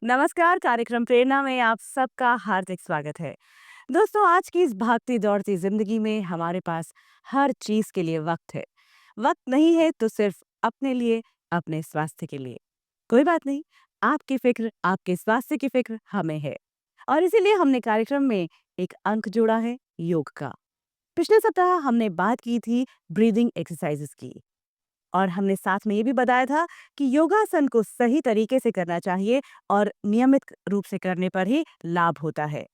नमस्कार, कार्यक्रम प्रेरणा में आप सबका हार्दिक स्वागत है। दोस्तों, आज की इस भागती दौड़ती जिंदगी में हमारे पास हर चीज के लिए वक्त है। वक्त नहीं है तो सिर्फ अपने लिए, अपने स्वास्थ्य के लिए। कोई बात नहीं, आपकी फिक्र, आपके स्वास्थ्य की फिक्र हमें है। और इसीलिए हमने कार्यक्रम में एक अंक जोड़ा है, योग का। पिछले सप्ताह हमने बात की थी ब्रीदिंग एक्सरसाइजेस की। और हमने साथ में ये भी बताया था कि योगासन को सही तरीके से करना चाहिए और नियमित रूप से करने पर ही लाभ होता है।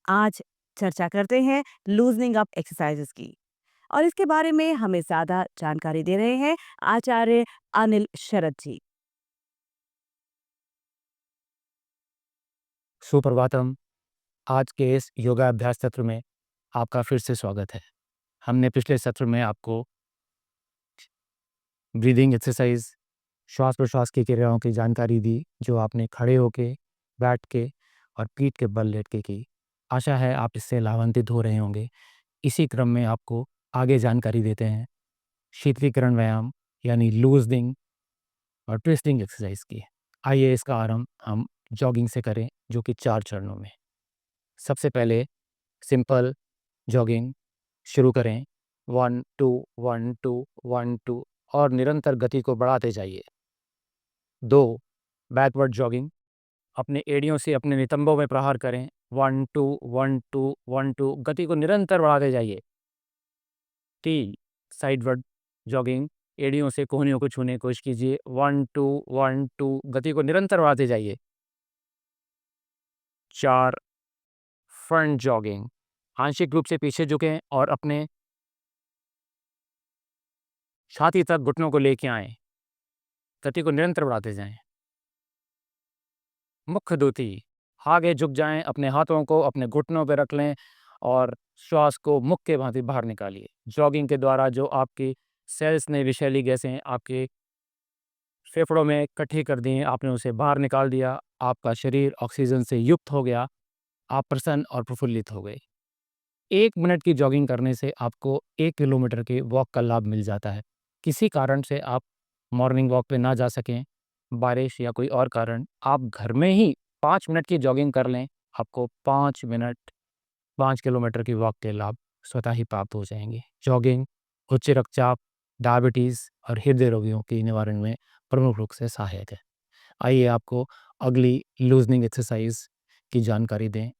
आज चर्चा करते हैं लूजनिंग अप एक्सरसाइजेस की। और इसके बारे में हमें ज्यादा जानकारी दे रहे हैं आचार्य अनिल शरद जी। सुप्रभातम। आज के इस योगा अभ्यास सत्र में आपका फिर से स्वागत है। हमने पिछले सत्र में आपको ब्रीदिंग एक्सरसाइज, श्वास प्रश्वास की क्रियाओं की जानकारी दी, जो आपने खड़े होके, बैठ के और पीठ के बल लेट के की। आशा है आप इससे लाभान्वित हो रहे होंगे। इसी क्रम में आपको आगे जानकारी देते हैं शीतलीकरण व्यायाम यानी लूजनिंग और ट्विस्टिंग एक्सरसाइज की। आइए इसका आरंभ हम जॉगिंग से करें, जो कि 4 चरणों में। सबसे पहले सिंपल जॉगिंग शुरू करें। 1 2 1 2 1 2 और निरंतर गति को बढ़ाते जाइए। 2 बैकवर्ड जॉगिंग, अपने एड़ियों से अपने नितंबों में प्रहार करें। 1 2 1 2 1 2 गति को निरंतर बढ़ाते जाइए। 3 साइडवर्ड जॉगिंग, एड़ियों से कोहनियों को छूने की कोशिश कीजिए। 1 2 1 2 गति को निरंतर बढ़ाते जाइए। 4 फ्रंट जॉगिंग, आंशिक रूप से पीछे झुकें और अपने छाती तक घुटनों को लेके आएं। गति को निरंतर बढ़ाते जाएं। मुख्य धुति, आगे झुक जाएं, अपने हाथों को अपने घुटनों पर रख लें और श्वास को मुख के भांति बाहर निकालिए। जॉगिंग के द्वारा जो आपकी सेल्स ने विषैली गैसें आपके फेफड़ों में इकट्ठी कर दी, आपने उसे बाहर निकाल दिया। आपका शरीर ऑक्सीजन से युक्त हो गया। आप प्रसन्न और प्रफुल्लित हो गए। 1 मिनट की जॉगिंग करने से आपको 1 किलोमीटर के वॉक का लाभ मिल जाता है। किसी कारण से आप मॉर्निंग वॉक पे ना जा सकें, बारिश या कोई और कारण, आप घर में ही 5 मिनट की जॉगिंग कर लें, आपको 5 मिनट 5 किलोमीटर की वॉक के लाभ स्वतः ही प्राप्त हो जाएंगे। जॉगिंग उच्च रक्तचाप, डायबिटीज़ और हृदय रोगियों के निवारण में प्रमुख रूप से सहायक है। आइए आपको अगली लूजनिंग एक्सरसाइज की जानकारी दें।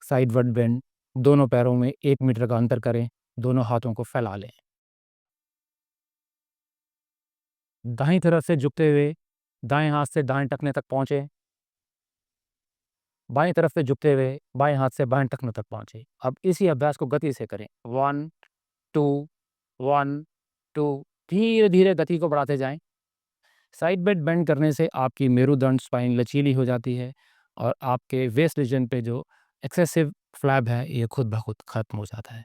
साइडवर्ड बेंड, दोनों पैरों में 1 मीटर का अंतर करें, दोनों हाथों को फैला लें। दाहिनी तरफ से झुकते हुए दाएं हाथ से दाएं टखने तक पहुंचे। बाएं तरफ से झुकते हुए बाएं हाथ से बाएं टखने तक पहुंचे। अब इसी अभ्यास को गति से करें। 1 2 1 2, धीरे धीरे गति को बढ़ाते जाएं। साइड बेंड करने से आपकी मेरुदंड स्पाइन लचीली हो जाती है और आपके वेस्ट रीजन पे जो एक्सेसिव फ्लैप है, ये खुद ब खुद खत्म हो जाता है।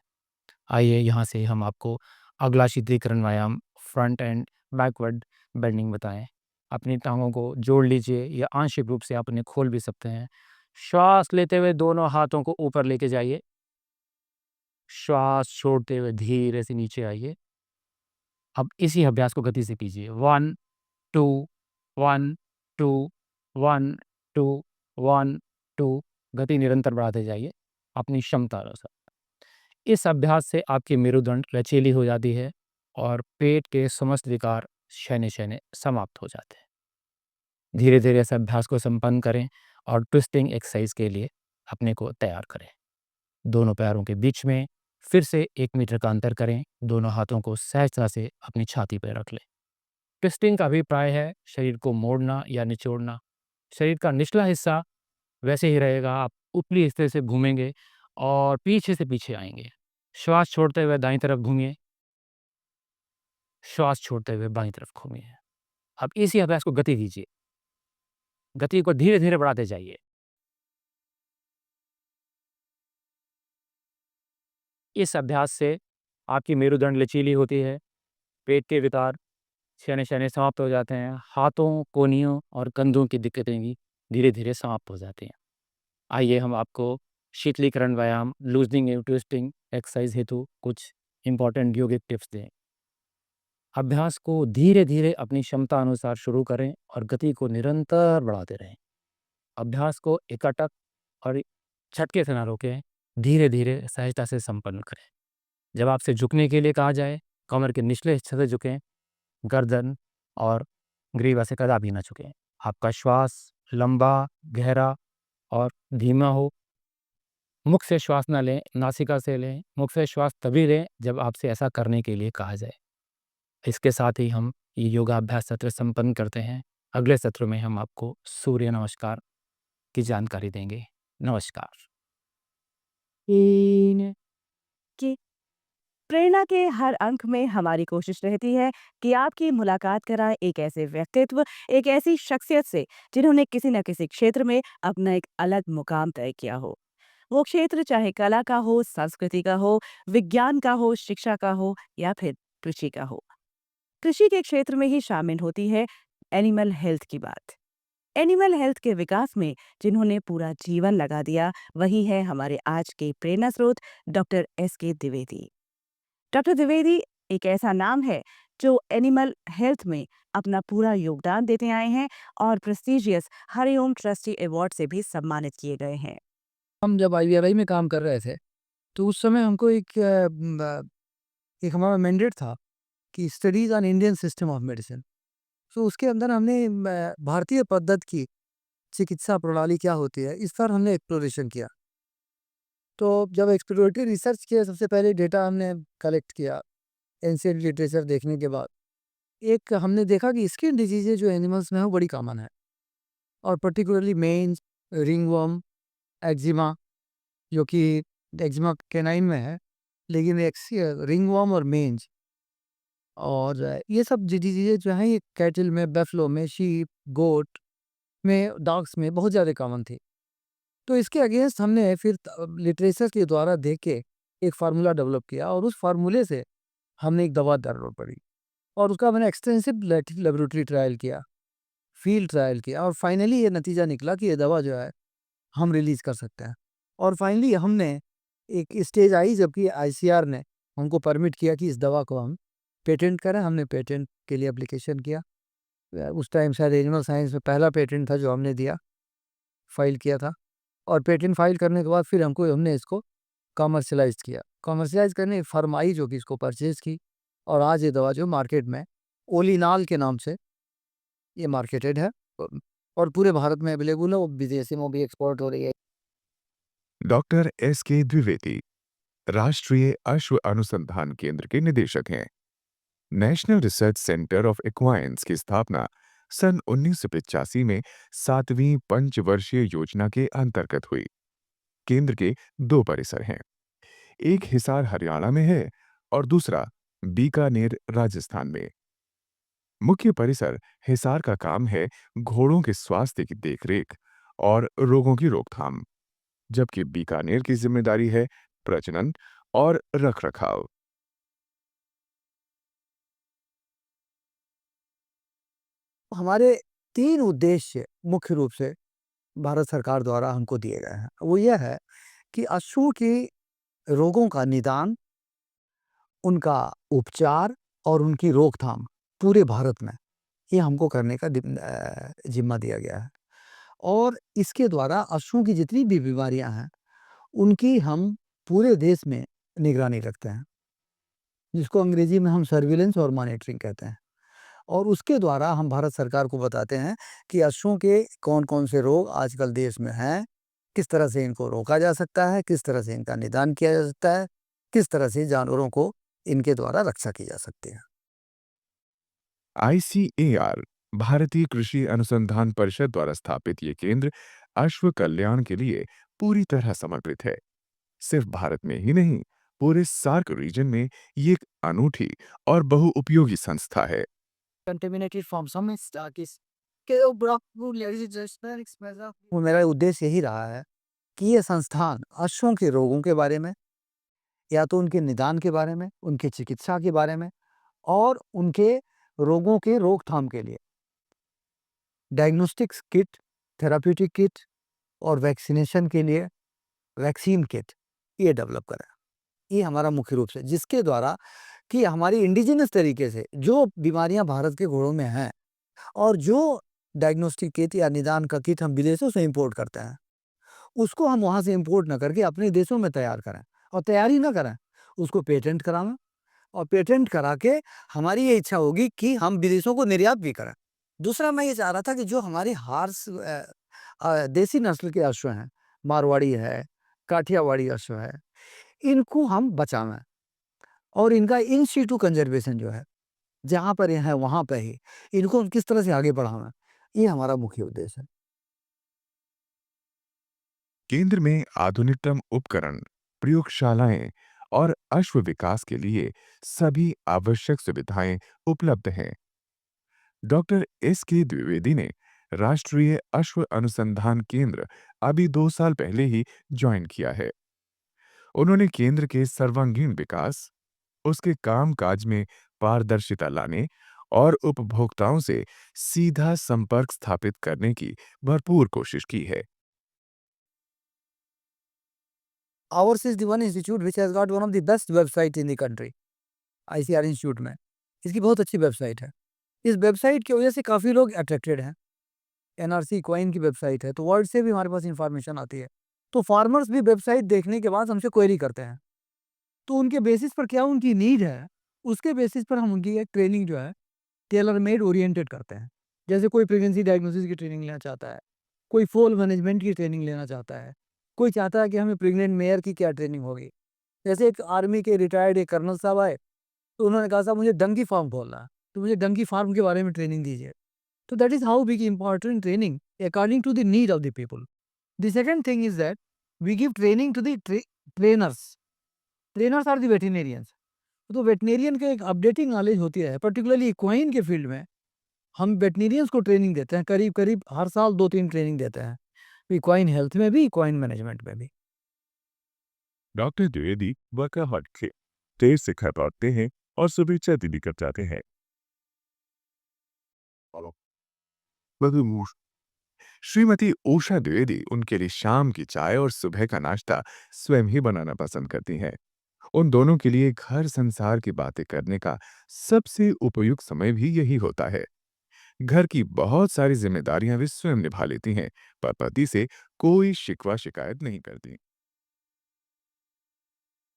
आइए यहाँ से हम आपको अगला शीतलीकरण व्यायाम फ्रंट एंड बैकवर्ड बेंडिंग बताएं। अपनी टांगों को जोड़ लीजिए या आंशिक रूप से आप उन्हें खोल भी सकते हैं। श्वास लेते हुए दोनों हाथों को ऊपर लेके जाइए। श्वास छोड़ते हुए धीरे से नीचे आइए। अब इसी अभ्यास को गति से कीजिए। 1 2 1 2 1 2 1 2, गति निरंतर बढ़ाते जाइए अपनी क्षमता अनुसार। इस अभ्यास से आपकी मेरुदंड लचीली हो जाती है और पेट के समस्त विकार शैने शैने समाप्त हो जाते हैं। धीरे धीरे इस अभ्यास को संपन्न करें और ट्विस्टिंग एक्सरसाइज के लिए अपने को तैयार करें। दोनों पैरों के बीच में फिर से 1 मीटर का अंतर करें। दोनों हाथों को सहजता से अपनी छाती पर रख लें। ट्विस्टिंग का अभिप्राय है शरीर को मोड़ना या निचोड़ना। शरीर का निचला हिस्सा वैसे ही रहेगा, आप ऊपरी हिस्से से घूमेंगे और पीछे से पीछे आएंगे। श्वास छोड़ते हुए दाईं तरफ घूमिए, श्वास छोड़ते हुए बाईं तरफ घूमिए। अब इसी अभ्यास को गति दीजिए। गति को धीरे धीरे बढ़ाते जाइए। इस अभ्यास से आपकी मेरुदंड लचीली होती है, पेट के विकार शैने शैने समाप्त हो जाते हैं, हाथों, कोहनियों और कंधों की दिक्कतें भी धीरे धीरे समाप्त हो जाती हैं। आइए हम आपको शीतलीकरण व्यायाम, लूजनिंग एंड ट्विस्टिंग एक्सरसाइज हेतु कुछ इंपॉर्टेंट योगिक टिप्स दें। अभ्यास को धीरे-धीरे अपनी क्षमता अनुसार शुरू करें और गति को निरंतर बढ़ाते रहें। अभ्यास को एकाटक और झटके से ना रोकें, धीरे-धीरे सहजता से संपन्न करें। जब आपसे झुकने के लिए कहा जाए, कमर के निचले हिस्से से झुकें, गर्दन और ग्रीवा से कदापि ना झुकें। आपका श्वास लंबा, गहरा और धीमा हो। मुख से श्वास ना लें, नासिका से लें। मुख से श्वास तभी लें जब आपसे ऐसा करने के लिए कहा जाए। इसके साथ ही हम ये योगाभ्यास सत्र संपन्न करते हैं। अगले सत्र में हम आपको सूर्य नमस्कार की जानकारी देंगे। नमस्कार। कि प्रेरणा के हर अंक में हमारी कोशिश रहती है कि आपकी मुलाकात कराएं एक ऐसे व्यक्तित्व, एक ऐसी शख्सियत से जिन्होंने किसी न किसी क्षेत्र में अपना एक अलग मुकाम तय किया हो। वो क्षेत्र चाहे कला का हो, संस्कृति का हो, विज्ञान का हो, शिक्षा का हो या फिर कृषि का हो। कृषि के क्षेत्र में ही शामिल होती है एनिमल हेल्थ की बात। एनिमल हेल्थ के विकास में जिन्होंने पूरा जीवन लगा दिया, वही है हमारे आज के प्रेरणा स्रोत डॉक्टर एस के द्विवेदी। डॉक्टर द्विवेदी एक ऐसा नाम है जो एनिमल हेल्थ में अपना पूरा योगदान देते आए हैं और प्रेस्टिजियस हरिओम ट्रस्टी अवार्ड से भी सम्मानित किए गए हैं। हम जब आईवीआरआई में काम कर रहे थे, तो उस समय हमको एक हमारा मैंडेट था कि studies on Indian system of medicine. तो उसके अंदर हमने भारतीय पद्धति की चिकित्सा प्रणाली क्या होती है, इस पर हमने एक्सप्लोरेशन किया। तो जब एक्सप्लोरेटरी रिसर्च किया, सबसे पहले डेटा हमने कलेक्ट किया, एंशिएंट लिटरेचर देखने के बाद। एक हमने देखा कि स्किन डिजीज़ेज़ जो एनिमल्स में है, वो बड़ी कॉमन है और पर्टिकुलरली मेंज, रिंगवर्म, एक्जिमा, जो कि एक्जिमा कैनाइन में है, लेकिन रिंगवर्म और मेंज और ये सब चीज़ें जो हैं, ये कैटल में, बफलो में, शीप, गोट में, डॉग्स में बहुत ज़्यादा कॉमन थी। तो इसके अगेंस्ट हमने फिर लिटरेचर के द्वारा देख के एक फार्मूला डेवलप किया और उस फार्मूले से हमने एक दवा डेवलप करी और उसका मैंने एक्सटेंसिव लेबोरेटरी ट्रायल किया, फील्ड ट्रायल किया और फाइनली ये नतीजा निकला कि ये दवा जो है हम रिलीज़ कर सकते हैं। और फाइनली हमने एक स्टेज आई जबकि आईसीआर ने हमको परमिट किया कि इस दवा को हम पेटेंट करें। हमने पेटेंट के लिए एप्लीकेशन किया। उस टाइम शायद एनिमल साइंस में पहला पेटेंट था जो हमने दिया, फाइल किया था और पेटेंट फाइल करने के बाद फिर हमने इसको कमर्शियलाइज़ किया। कमर्शियलाइज़ करने एक फर्म आई जो कि इसको परचेज़ की और आज ये दवा जो मार्केट में ओलिनाल के नाम से ये मार्केटेड है और पूरे भारत में अवेलेबल है, वो विदेशों में भी एक्सपोर्ट हो रही है। Doctor S K. द्विवेदी राष्ट्रीय अश्व अनुसंधान केंद्र के निदेशक हैं। नेशनल रिसर्च सेंटर ऑफ इक्वाइन्स की स्थापना सन 1985 में 7वीं पंचवर्षीय योजना के अंतर्गत हुई। केंद्र के 2 परिसर हैं, एक हिसार हरियाणा में है और दूसरा बीकानेर राजस्थान में। मुख्य परिसर हिसार का काम है घोड़ों के स्वास्थ्य की देखरेख और रोगों की रोकथाम, जबकि बीकानेर की जिम्मेदारी है प्रजनन और रखरखाव। हमारे 3 उद्देश्य मुख्य रूप से भारत सरकार द्वारा हमको दिए गए हैं। वो यह है कि अश्वों के रोगों का निदान, उनका उपचार और उनकी रोकथाम पूरे भारत में, ये हमको करने का जिम्मा दिया गया है। और इसके द्वारा अश्वों की जितनी भी बीमारियां हैं, उनकी हम पूरे देश में निगरानी रखते हैं, जिसको अंग्रेजी में हम सर्विलेंस और मॉनिटरिंग कहते हैं। और उसके द्वारा हम भारत सरकार को बताते हैं कि अश्वों के कौन-कौन से रोग आजकल देश में हैं, किस तरह से इनको रोका जा सकता है, किस तरह से इनका निदान किया जा सकता है, किस तरह से जानवरों को इनके द्वारा रक्षा की जा सकती है। आईसीएआर भारतीय कृषि अनुसंधान परिषद द्वारा स्थापित ये केंद्र अश्व कल्याण के लिए पूरी तरह समर्पित है। सिर्फ भारत में ही नहीं, पूरे सार्क रीजन में ये एक अनूठी और बहुउपयोगी संस्था है। कंटेमिनेटेड फ्रॉम सम स्टार्किस के वो मेरा उद्देश्य यही रहा है कि ये संस्थान अश्वों के रोगों के बारे में, या तो उनके निदान के बारे में, उनके चिकित्सा के बारे में और उनके रोगों के रोकथाम के लिए डायग्नोस्टिक्स किट, थेराप्यूटिक किट और वैक्सीनेशन के लिए वैक्सीन किट ये डेवलप करा। ये हमारा मुख्य रूप से, जिसके द्वारा कि हमारी इंडिजिनस तरीके से जो बीमारियां भारत के घोड़ों में हैं और जो डायग्नोस्टिक किट या निदान का किट हम विदेशों से इंपोर्ट करते हैं, उसको हम वहाँ से इंपोर्ट ना करके अपने देशों में तैयार करें, और तैयारी ना करें, उसको पेटेंट करावें, और पेटेंट करा के हमारी ये इच्छा होगी कि हम विदेशों को निर्यात भी करें। दूसरा मैं ये चाह रहा था कि जो हमारी देसी नस्ल के अश्व हैं, मारवाड़ी है, काठियावाड़ी अश्व है, इनको हम बचावें और इनका इन सीटू कंजर्वेशन जो है, जहाँ पर ये है वहाँ पे ही इनको हम किस तरह से आगे बढ़ावें, ये हमारा मुख्य उद्देश्य है। केंद्र में आधुनिकतम उपकरण, प्रयोगशालाएं और अश्व विकास के लिए सभी आवश्यक सुविधाएं उपलब्ध हैं। डॉक्टर एस के द्विवेदी ने राष्ट्रीय अश्व अनुसंधान केंद्र अभी 2 साल पहले ही ज्वाइन किया है। उन्होंने केंद्र के सर्वांगीण विकास, उसके कामकाज में पारदर्शिता लाने और उपभोक्ताओं से सीधा संपर्क स्थापित करने की भरपूर कोशिश की है। Ours is the one institute which has got one of the best website in the country, ICR institute में। इसकी बहुत अच्छी वेबसाइट है। इस वेबसाइट की वजह से काफ़ी लोग अट्रैक्टेड हैं। एनआरसी क्वाइन की वेबसाइट है, तो वर्ल्ड से भी हमारे पास इंफॉर्मेशन आती है। तो फार्मर्स भी वेबसाइट देखने के बाद हमसे क्वेरी करते हैं, तो उनके बेसिस पर क्या उनकी नीड है, उसके बेसिस पर हम उनकी एक ट्रेनिंग जो है टेलर मेड ओरिएंटेड करते हैं। जैसे कोई प्रेगनेंसी डायग्नोसिस की ट्रेनिंग लेना चाहता है, कोई फोल मैनेजमेंट की ट्रेनिंग लेना चाहता है, कोई चाहता है कि हमें प्रेग्नेंट मेयर की क्या ट्रेनिंग होगी। जैसे एक आर्मी के रिटायर्ड एक कर्नल साहब आए, तो उन्होंने कहा साहब मुझे डंकी फार्म खोलना है, तो मुझे डंकी फार्म के बारे में ट्रेनिंग दीजिए। तो that is how we give important training according to the need of the people. The second thing is that we give training to the trainers. Trainers are the veterinarians. तो veterinarian के एक updating knowledge होती है, particularly equine के field में हम वेटनेरियंस को training देते हैं, करीब करीब हर साल 2-3 ट्रेनिंग देते हैं, इक्वाइन हेल्थ में भी, इक्वाइन मैनेजमेंट में भी। डॉक्टर द्विवेदी वर्काहॉलिक थे, देर से घर लौटते हैं और सुबह जल्दी निकल जाते हैं। श्रीमती उषा द्विवेदी उनके लिए शाम की चाय और सुबह का नाश्ता स्वयं ही बनाना पसंद करती हैं। उन दोनों के लिए घर संसार की बातें करने का सबसे उपयुक्त समय भी यही होता है। घर की बहुत सारी जिम्मेदारियां वे स्वयं निभा लेती हैं, पर पति से कोई शिकवा शिकायत नहीं करती।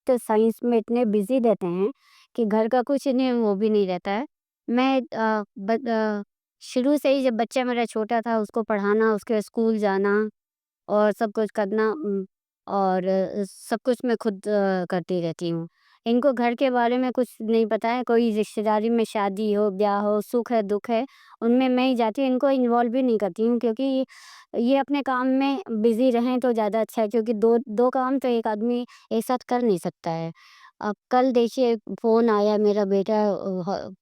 तो साइंस में इतने बिज़ी रहते हैं कि घर का कुछ इन्हें वो भी नहीं रहता है। मैं शुरू से ही जब बच्चा मेरा छोटा था उसको पढ़ाना, उसके स्कूल जाना और सब कुछ करना और सब कुछ मैं खुद करती रहती हूँ। इनको घर के बारे में कुछ नहीं पता है, कोई रिश्तेदारी में शादी हो, ब्याह हो, सुख है, दुःख है, उनमें मैं ही जाती हूँ, इनको इन्वॉल्व भी नहीं करती हूँ क्योंकि ये अपने काम में बिज़ी रहें तो ज़्यादा अच्छा है क्योंकि 2 काम तो एक आदमी एक साथ कर नहीं सकता है। अब कल देखिए फ़ोन आया मेरा बेटा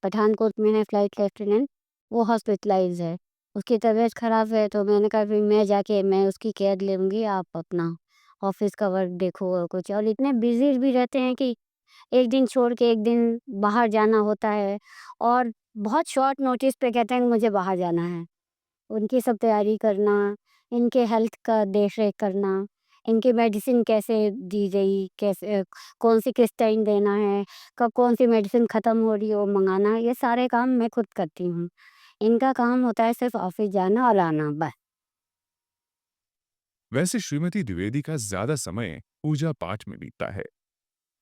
पठानकोट में है फ्लाइट लेफ्टिनेंट, वो हॉस्पिटलाइज़ है। उसकी तबीयत ख़राब है तो मैंने कहा फिर मैं उसकी केयर लूँगी, आप अपना ऑफ़िस का वर्क देखो और कुछ और इतने बिज़ी भी रहते हैं कि एक दिन छोड़ के एक दिन बाहर जाना होता है और बहुत शॉर्ट नोटिस पे कहते हैं कि मुझे बाहर जाना है। उनकी सब तैयारी करना, इनके हेल्थ का देख-रेख करना, इनकी मेडिसिन कैसे दी गई, कैसे कौन-सी किस टाइम देना है, कब कौन-सी मेडिसिन ख़त्म हो रही है वो मँगाना, ये सारे काम मैं खुद करती हूँ। इनका काम होता है सिर्फ़ ऑफ़िस जाना और आना बस। वैसे श्रीमती द्विवेदी का ज्यादा समय पूजा पाठ में बीतता है।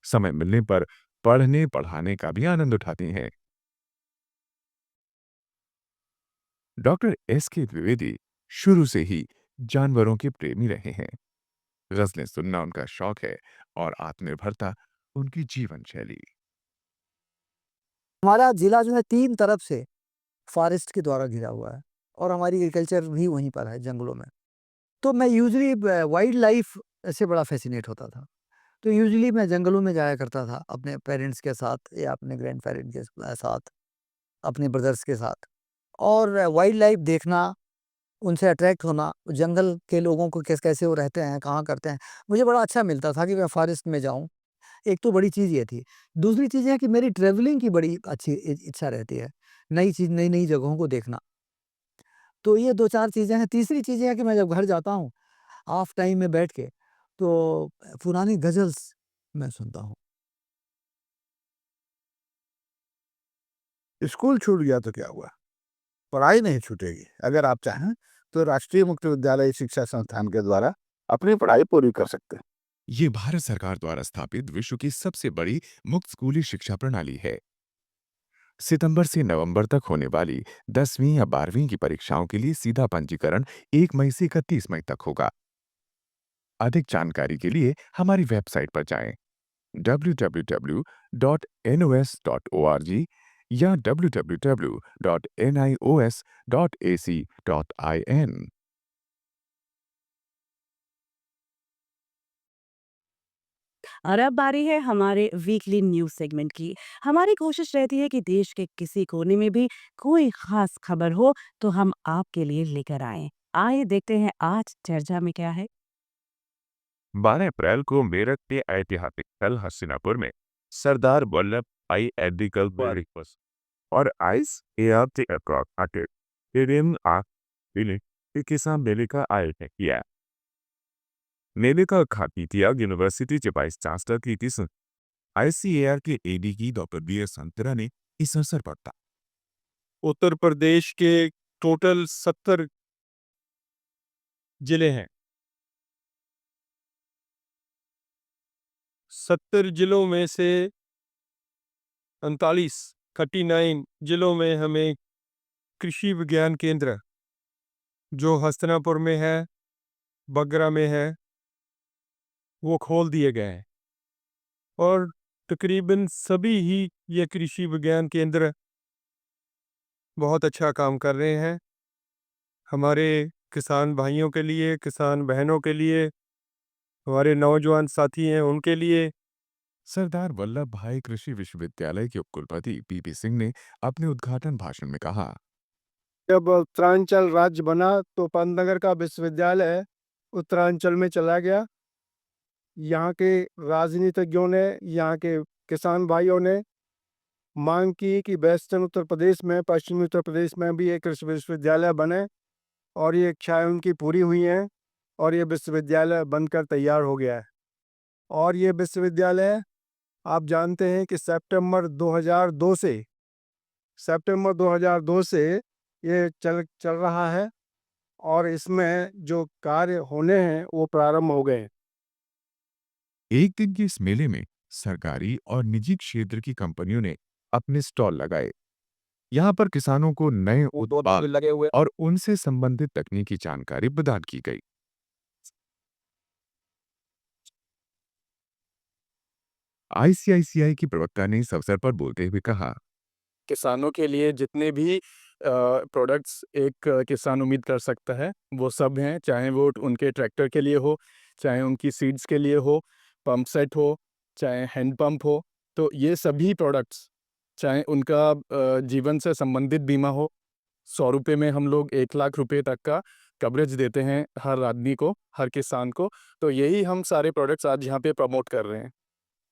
समय मिलने पर पढ़ने पढ़ाने का भी आनंद उठाती हैं। डॉक्टर एस के द्विवेदी शुरू से ही जानवरों के प्रेमी रहे हैं। गजलें सुनना उनका शौक है और आत्मनिर्भरता उनकी जीवन शैली। हमारा जिला जो है 3 तरफ से फॉरेस्ट के द्वारा घिरा हुआ है और हमारी एग्रीकल्चर भी वहीं पर है, जंगलों में। तो मैं यूजुअली वाइल्ड लाइफ से बड़ा फ़ैसिनेट होता था। तो यूजुअली मैं जंगलों में जाया करता था अपने पेरेंट्स के साथ या अपने ग्रैंड पेरेंट्स के साथ, अपने ब्रदर्स के साथ। और वाइल्ड लाइफ देखना, उनसे अट्रैक्ट होना, जंगल के लोगों को कैसे वो रहते हैं, कहाँ करते हैं, मुझे बड़ा अच्छा मिलता था कि मैं फॉरेस्ट में जाऊँ। एक तो बड़ी चीज़ ये थी। दूसरी चीज़ है कि मेरी ट्रैवलिंग की बड़ी अच्छी इच्छा रहती है। नई चीज़, नई-नई जगहों को देखना। तो ये 2-4 चीज़ें हैं। तीसरी चीज़ ये है कि मैं जब घर जाता हूँ, हाफ टाइम में बैठ के, तो पुरानी गज़ल्स मैं सुनता हूँ। स्कूल छूट गया तो क्या हुआ, पढ़ाई नहीं छूटेगी। अगर आप चाहें तो राष्ट्रीय मुक्त विद्यालय शिक्षा संस्थान के द्वारा अपनी पढ़ाई पूरी कर सकते हैं। ये भारत सरकार द्वारा स्थापित विश्व की सबसे बड़ी मुक्त स्कूली शिक्षा प्रणाली है। सितंबर से नवंबर तक होने वाली 10वीं या 12वीं की परीक्षाओं के लिए सीधा पंजीकरण 1 मई से 31 मई तक होगा। अधिक जानकारी के लिए हमारी वेबसाइट पर जाएं www.nos.org या www.nios.ac.in। और अब बारी है हमारे वीकली न्यूज़ सेगमेंट की। हमारी कोशिश रहती है कि देश के किसी कोने में भी कोई खास खबर हो तो हम आपके लिए लेकर आएं। आइए देखते हैं आज चर्चा में क्या है। 12 अप्रैल को मेरठ के ऐतिहासिक स्थल हस्तिनापुर में सरदार वल्लभ भाई एग्रीकल्चर दिवस और आइस एयर के किसान मेले का आयोजन किया। मेले का उद्घाटन यूनिवर्सिटी के वाइस चांसलर की ICAR के AD डॉक्टर बी एस संतरा ने इस अवसर पर कहा। उत्तर प्रदेश के टोटल 70 जिले हैं। 70 जिलों में से 39 जिलों में हमें कृषि विज्ञान केंद्र जो हस्तिनापुर में है, बगरा में है, वो खोल दिए गए हैं और तकरीबन सभी ही ये कृषि विज्ञान केंद्र बहुत अच्छा काम कर रहे हैं। हमारे किसान भाइयों के लिए, किसान बहनों के लिए, हमारे नौजवान साथी हैं उनके लिए। सरदार वल्लभ भाई कृषि विश्वविद्यालय के उपकुलपति पीपी सिंह ने अपने उद्घाटन भाषण में कहा, जब उत्तरांचल राज्य बना तो पंतनगर का विश्वविद्यालय उत्तरांचल में चला गया। यहाँ के राजनीतिज्ञों ने, यहाँ के किसान भाइयों ने मांग की कि वेस्टर्न उत्तर प्रदेश में, पश्चिमी उत्तर प्रदेश में भी एक कृषि विश्वविद्यालय बने और ये इच्छाएं उनकी पूरी हुई हैं और ये विश्वविद्यालय बनकर तैयार हो गया है। और ये विश्वविद्यालय आप जानते हैं कि सितंबर 2002 से ये चल रहा है और इसमें जो कार्य होने हैं वो प्रारंभ हो गए। एक दिन के इस मेले में सरकारी और निजी क्षेत्र की कंपनियों ने अपने स्टॉल लगाए। यहाँ पर किसानों को नए उत्पाद लगे हुए और उनसे संबंधित तकनीकी जानकारी प्रदान की गई। ICICI की प्रवक्ता ने इस अवसर पर बोलते हुए कहा, किसानों के लिए जितने भी प्रोडक्ट्स एक किसान उम्मीद कर सकता है वो सब हैं, चाहे वो उनके ट्रैक्टर के लिए हो, चाहे उनकी सीड्स के लिए हो, पंप सेट हो, चाहे हैंड पंप हो। तो ये सभी प्रोडक्ट्स, चाहे उनका जीवन से संबंधित बीमा हो, 100 रुपये में हम लोग 1 लाख रुपए तक का कवरेज देते हैं हर आदमी को, हर किसान को। तो यही हम सारे प्रोडक्ट्स आज यहाँ पे प्रमोट कर रहे हैं।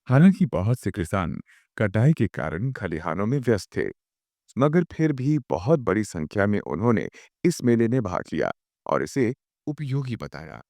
हालांकि बहुत से किसान कटाई के कारण खलिहानों में व्यस्त थे, मगर फिर भी बहुत बड़ी संख्या में उन्होंने इस मेले में भाग लिया और इसे उपयोगी बताया।